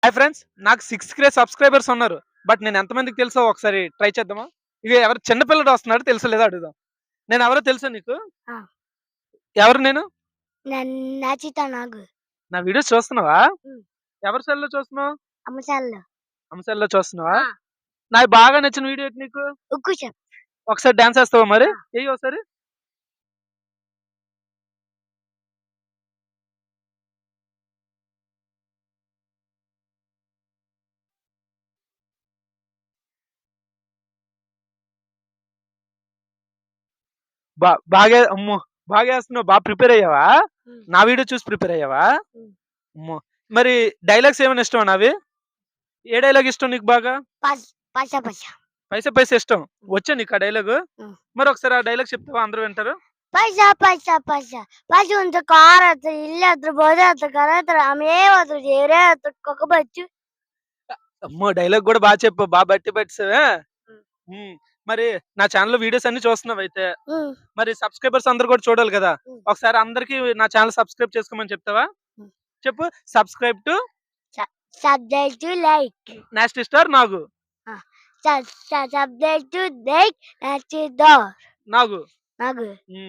Hi friends, నాకు 6K subscribers ఉన్నారు. But నేను ఎంతమందికి తెలుసో ఒకసారి ట్రై చేద్దామా? ఇక ఎవరు చిన్న పిల్లడు వస్తున్నాడు, తెలుసో లేదో అడుగుదాం. నేను ఎవరో తెలుసా నీకు? ఆ! ఎవరు నేను? నచ్చిత నాకు. నా వీడియోస్ చూస్తున్నావా? హ్మ్. ఎవరి సెల్‌లో చూస్తున్నావు? అమ్మచాల్లో. అమ్మ సెల్‌లో చూస్తున్నావా? ఆ! నాకు బాగా నచ్చిన వీడియో ఏంటి నీకు? ఉక్కు చెప్. ఒకసారి డాన్స్ ఏస్తావా మరి? ఆ! ఎయ్యి ఒకసారి. అమ్మో! బాగా ఏస్తున్నావు. ప్రిపేర్ అయ్యావా? హ్మ్. నా వీడియో చూసి ప్రిపేర్ అయ్యావా? హ్మ్. అమ్మో! మరి డైలాగ్స్ ఏమైనా ఇష్టమా నావి? ఏ డైలాగ్ ఇష్టం నీకు బాగా? పస్ పస పస. పైసా పైసా ఇష్టం. వచ్చా నీకు ఆ డైలాగు? హ్మ్. మరి ఒకసారి ఆ డైలాగ్ చెప్తావా? అందరూ వింటారు. పైస పైస పైస. పైస ఉంటే కార్ ಹತ್ರ ಇಲ್ಲೆ ಹತ್ರ ಬೋಧೆ ಹತ್ರ ಕರೆ ಹತ್ರ ಆಮೇಲೆ ಹತ್ರ ಏರಿಯಾ ಹತ್ರ ಕೊಕ್ಕಬಚ್ಚು. అమ్మో! డైలాగ్ గూడా చెప్పావు. బట్టి పట్టేసావే. హ్మ్. హ్మ్. మరి నా ఛానెల్‌లో వీడియోస్ అన్నీ చూస్తున్నావయితే. హ్మ్. మరి సబ్‌స్క్రైబర్స్ అందరూ కూడా చూడాలి గదా! హ్మ్. ఒకసారి అందరికి నా ఛానెల్ సబ్‌స్క్రైబ్ చేసుకోమని చెప్తావా? హ్మ్. చెప్పు. సబ్‌స్క్రైబ్ టు స subject to like. Nasty star నాగు. ఆ! స స subject to like next door. నాగు. నాకు. హ్మ్.